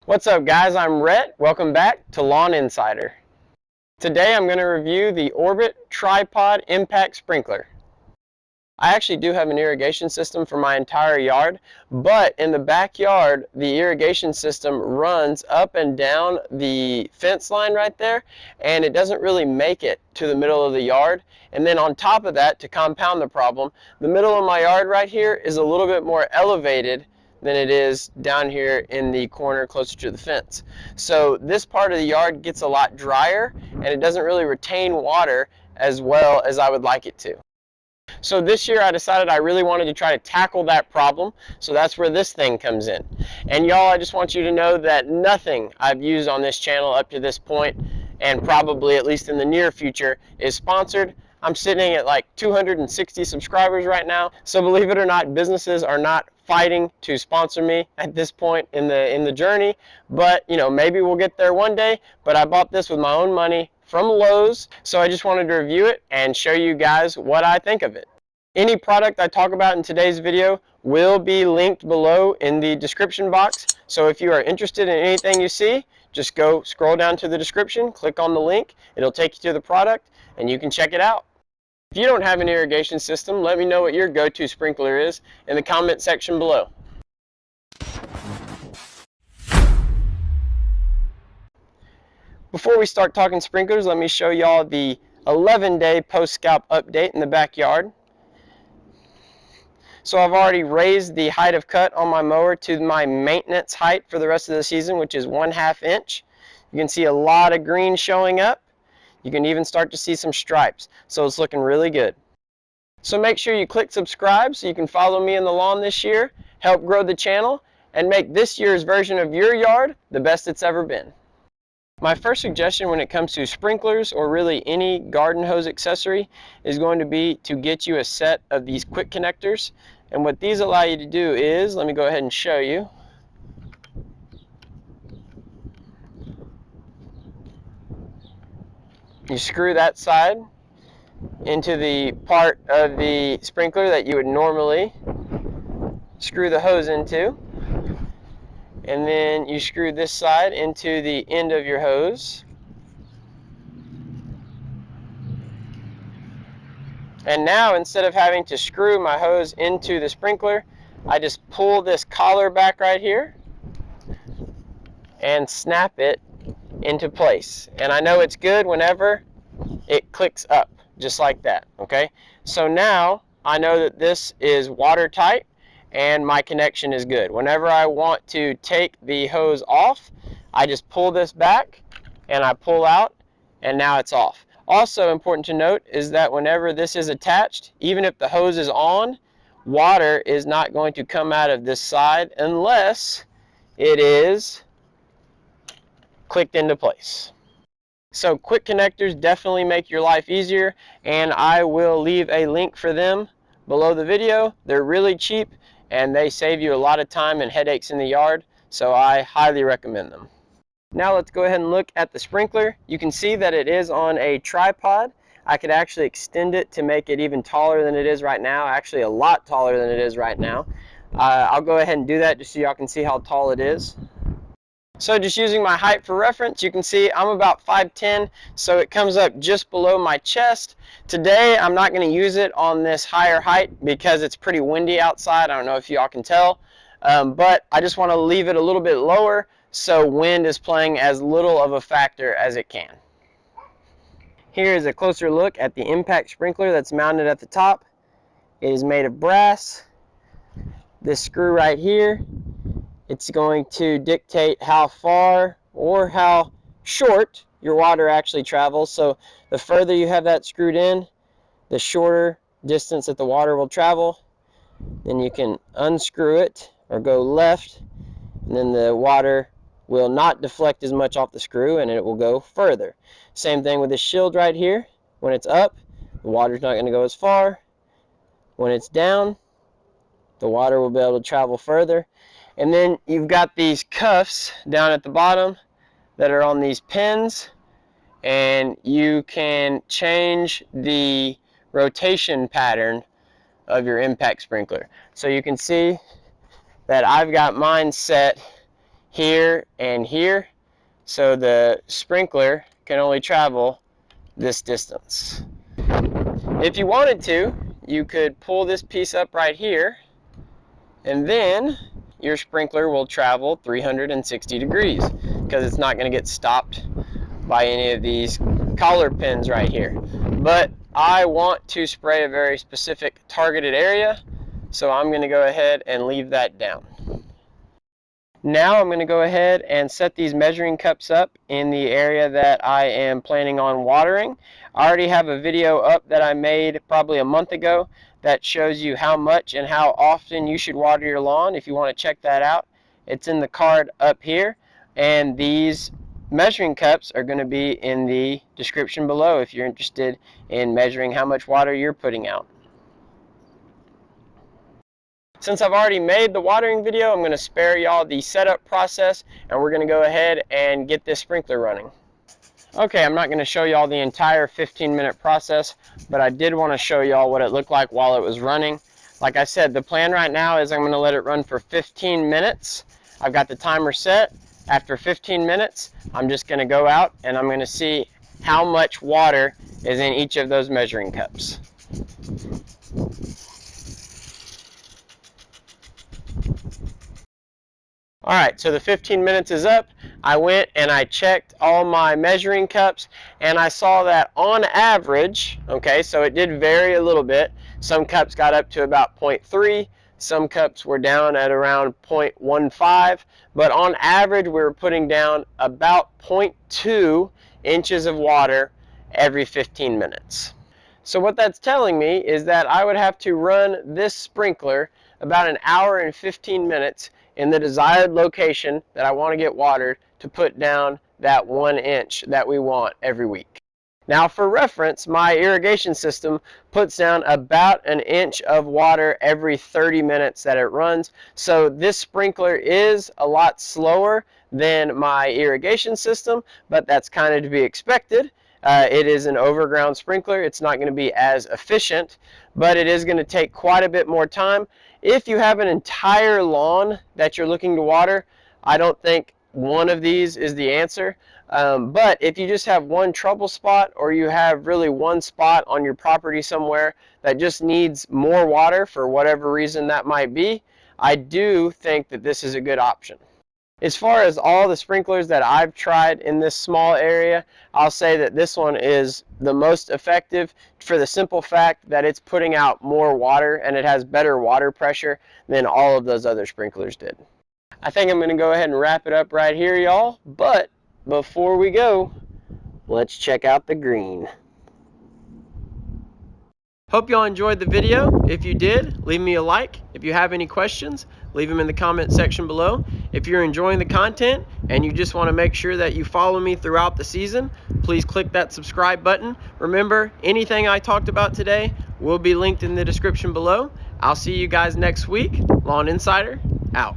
What's up guys, I'm Rhett. Welcome back to Lawn Insider. Today I'm going to review the Orbit Tripod Impact Sprinkler. I actually do have an irrigation system for my entire yard, but in the backyard the irrigation system runs up and down the fence line right there, and it doesn't really make it to the middle of the yard. And then on top of that, to compound the problem, the middle of my yard right here is a little bit more elevated than it is down here in the corner closer to the fence. So this part of the yard gets a lot drier and it doesn't really retain water as well as I would like it to. So this year I decided I really wanted to try to tackle that problem, so that's where this thing comes in. And y'all, I just want you to know that nothing I've used on this channel up to this point, and probably at least in the near future, is sponsored. I'm sitting at like 260 subscribers right now, so believe it or not, businesses are not fighting to sponsor me at this point in the journey. But you know, maybe we'll get there one day. But I bought this with my own money from Lowe's, so I just wanted to review it and show you guys what I think of it. Any product I talk about in today's video will be linked below in the description box, so if you are interested in anything you see, just go scroll down to the description, click on the link, it'll take you to the product and you can check it out. If you don't have an irrigation system, let me know what your go-to sprinkler is in the comment section below. Before we start talking sprinklers, let me show y'all the 11-day post-scalp update in the backyard. So I've already raised the height of cut on my mower to my maintenance height for the rest of the season, which is 1/2 inch. You can see a lot of green showing up. You can even start to see some stripes, so it's looking really good. So make sure you click subscribe so you can follow me in the lawn this year, help grow the channel, and make this year's version of your yard the best it's ever been. My first suggestion when it comes to sprinklers or really any garden hose accessory is going to be to get you a set of these quick connectors. And what these allow you to do is, let me go ahead and show you. You screw that side into the part of the sprinkler that you would normally screw the hose into. And then you screw this side into the end of your hose. And now, instead of having to screw my hose into the sprinkler, I just pull this collar back right here and snap it into place. And I know it's good whenever it clicks up, just like that, okay? So now I know that this is watertight and my connection is good. Whenever I want to take the hose off, I just pull this back and I pull out, and now it's off. Also important to note is that whenever this is attached, even if the hose is on, water is not going to come out of this side unless it is clicked into place. So quick connectors definitely make your life easier, and I will leave a link for them below the video. They're really cheap and they save you a lot of time and headaches in the yard, so I highly recommend them. Now let's go ahead and look at the sprinkler. You can see that it is on a tripod. I could actually extend it to make it even taller than it is right now, actually a lot taller than it is right now. I'll go ahead and do that just so y'all can see how tall it is. So just using my height for reference, you can see I'm about 5'10", so it comes up just below my chest. Today I'm not going to use it on this higher height because it's pretty windy outside. I don't know if y'all can tell, but I just want to leave it a little bit lower so wind is playing as little of a factor as it can. Here is a closer look at the impact sprinkler that's mounted at the top. It is made of brass. This screw right here, it's going to dictate how far or how short your water actually travels. So the further you have that screwed in, the shorter distance that the water will travel. Then you can unscrew it or go left, and then the water will not deflect as much off the screw and it will go further. Same thing with this shield right here. When it's up, the water's not going to go as far. When it's down, the water will be able to travel further. And then you've got these cuffs down at the bottom that are on these pins, and you can change the rotation pattern of your impact sprinkler. So you can see that I've got mine set here and here, so the sprinkler can only travel this distance. If you wanted to, you could pull this piece up right here, and then your sprinkler will travel 360 degrees because it's not going to get stopped by any of these collar pins right here. But I want to spray a very specific targeted area, so I'm going to go ahead and leave that down. Now I'm going to go ahead and set these measuring cups up in the area that I am planning on watering. I already have a video up that I made probably a month ago that shows you how much and how often you should water your lawn. If you want to check that out, it's in the card up here, and these measuring cups are going to be in the description below if you're interested in measuring how much water you're putting out. Since I've already made the watering video, I'm going to spare y'all the setup process, and we're going to go ahead and get this sprinkler running. Okay, I'm not going to show y'all the entire 15-minute process, but I did want to show y'all what it looked like while it was running. Like I said, the plan right now is I'm going to let it run for 15 minutes. I've got the timer set. After 15 minutes, I'm just going to go out and I'm going to see how much water is in each of those measuring cups. Alright, so the 15 minutes is up. I went and I checked all my measuring cups, and I saw that on average, okay, so it did vary a little bit. Some cups got up to about 0.3, some cups were down at around 0.15, but on average we were putting down about 0.2 inches of water every 15 minutes. So what that's telling me is that I would have to run this sprinkler about an hour and 15 minutes in the desired location that I want to get watered to put down that 1 inch that we want every week. Now for reference, my irrigation system puts down about 1 inch of water every 30 minutes that it runs. So this sprinkler is a lot slower than my irrigation system, but that's kind of to be expected. It is an overground sprinkler. It's not going to be as efficient, but it is going to take quite a bit more time. If you have an entire lawn that you're looking to water, I don't think one of these is the answer. But if you just have one trouble spot, or you have really one spot on your property somewhere that just needs more water for whatever reason that might be, I do think that this is a good option. As far as all the sprinklers that I've tried in this small area, I'll say that this one is the most effective for the simple fact that it's putting out more water and it has better water pressure than all of those other sprinklers did. I think I'm going to go ahead and wrap it up right here, y'all, but before we go, let's check out the green. Hope y'all enjoyed the video. If you did, leave me a like. If you have any questions, leave them in the comment section below. If you're enjoying the content and you just want to make sure that you follow me throughout the season, please click that subscribe button. Remember, anything I talked about today will be linked in the description below. I'll see you guys next week. Lawn Insider, out.